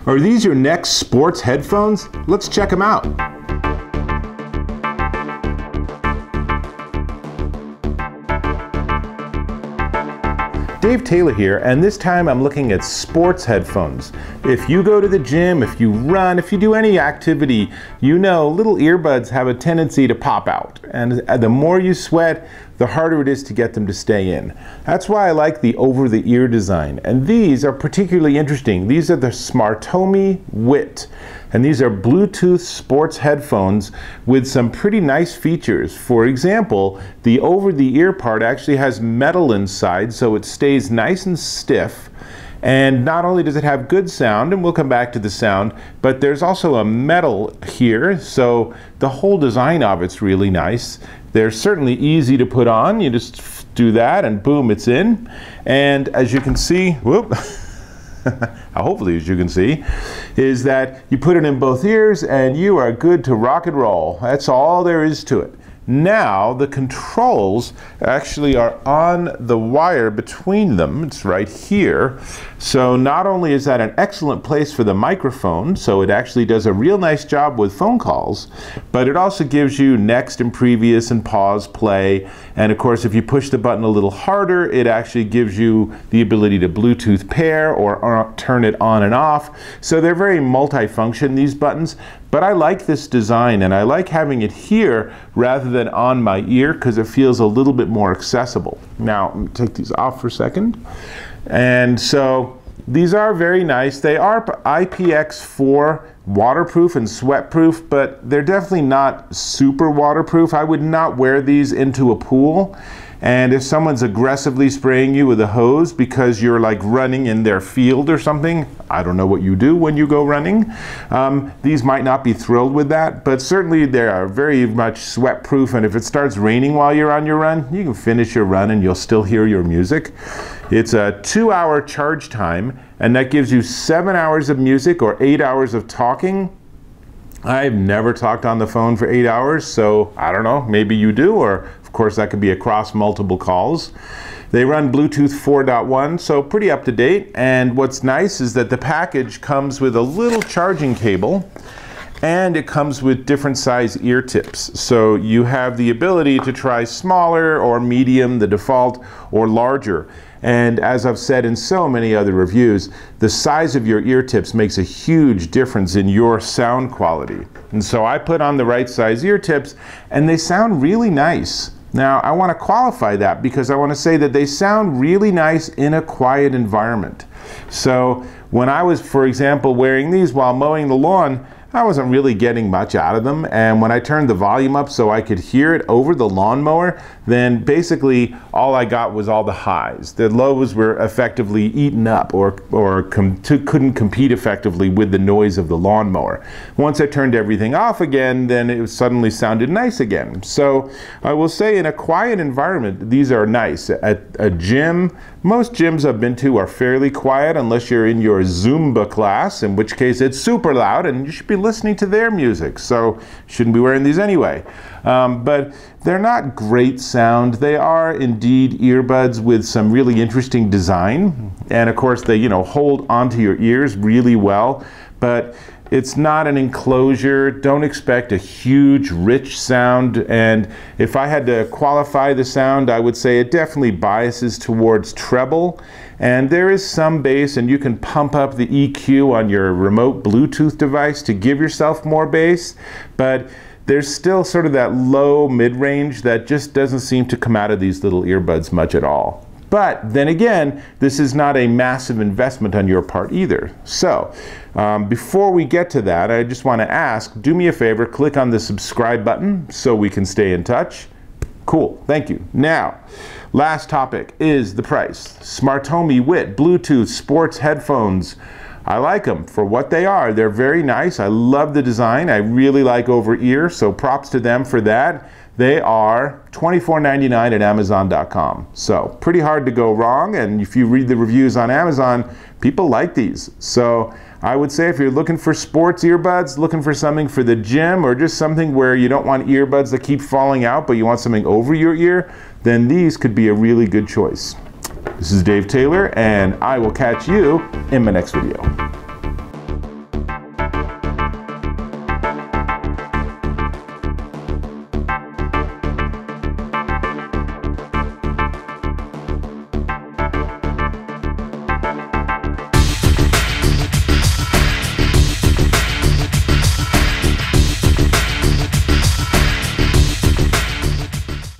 Are these your next sports headphones? Let's check them out. Dave Taylor here, and this time I'm looking at sports headphones. If you go to the gym, if you run, if you do any activity, you know little earbuds have a tendency to pop out. And the more you sweat, the harder it is to get them to stay in. That's why I like the over-the-ear design. And these are particularly interesting. These are the SmartOmi WIT. And these are Bluetooth sports headphones with some pretty nice features. For example, the over-the-ear part actually has metal inside, so it stays nice and stiff. And not only does it have good sound, and we'll come back to the sound, but there's also a metal here, so the whole design of it's really nice. They're certainly easy to put on. You just do that and boom, it's in. And as you can see, whoop, hopefully as you can see, is that you put it in both ears and you are good to rock and roll. That's all there is to it. Now the controls actually are on the wire between them. It's right here. So not only is that an excellent place for the microphone, so it actually does a real nice job with phone calls, but it also gives you next and previous and pause, play, and of course if you push the button a little harder, it actually gives you the ability to Bluetooth pair or turn it on and off. So they're very multifunction, these buttons. But I like this design, and I like having it here rather than on my ear because it feels a little bit more accessible. Now, let me take these off for a second. And so these are very nice. They are IPX4 waterproof and sweatproof, but they're definitely not super waterproof. I would not wear these into a pool. And if someone's aggressively spraying you with a hose because you're like running in their field or something, I don't know what you do when you go running, these might not be thrilled with that, but certainly they are very much sweat proof, and if it starts raining while you're on your run, you can finish your run and you'll still hear your music. It's a 2-hour charge time, and that gives you 7 hours of music or 8 hours of talking. I've never talked on the phone for 8 hours, so I don't know, maybe you do, or of course that could be across multiple calls. They run Bluetooth 4.1, so pretty up to date, and what's nice is that the package comes with a little charging cable, and it comes with different size ear tips. So you have the ability to try smaller or medium, the default, or larger. And as I've said in so many other reviews, the size of your ear tips makes a huge difference in your sound quality. And so I put on the right size ear tips, and they sound really nice. Now I want to qualify that because I want to say that they sound really nice in a quiet environment. So when I was, for example, wearing these while mowing the lawn, I wasn't really getting much out of them, and when I turned the volume up so I could hear it over the lawnmower, then basically all I got was all the highs. The lows were effectively eaten up or couldn't compete effectively with the noise of the lawnmower. Once I turned everything off again, then it suddenly sounded nice again. So I will say in a quiet environment, these are nice. At a gym, most gyms I've been to are fairly quiet unless you're in your Zumba class, in which case it's super loud and you should be listening to their music, so shouldn't be wearing these anyway. But they're not great sound. They are indeed earbuds with some really interesting design, and of course they hold onto your ears really well, but it's not an enclosure. Don't expect a huge, rich sound. And if I had to qualify the sound, I would say it definitely biases towards treble. And there is some bass, and you can pump up the EQ on your remote Bluetooth device to give yourself more bass. But there's still sort of that low mid-range that just doesn't seem to come out of these little earbuds much at all. But then again, this is not a massive investment on your part either. So before we get to that, I just want to ask, do me a favor, click on the subscribe button so we can stay in touch. Cool, thank you. Now, last topic is the price. SmartOmi WIT Bluetooth sports headphones. I like them for what they are. They're very nice. I love the design. I really like over ear, so props to them for that. They are $24.99 at Amazon.com. So pretty hard to go wrong, and if you read the reviews on Amazon, people like these. So I would say if you're looking for sports earbuds, looking for something for the gym, or just something where you don't want earbuds that keep falling out, but you want something over your ear, then these could be a really good choice. This is Dave Taylor, and I will catch you in my next video.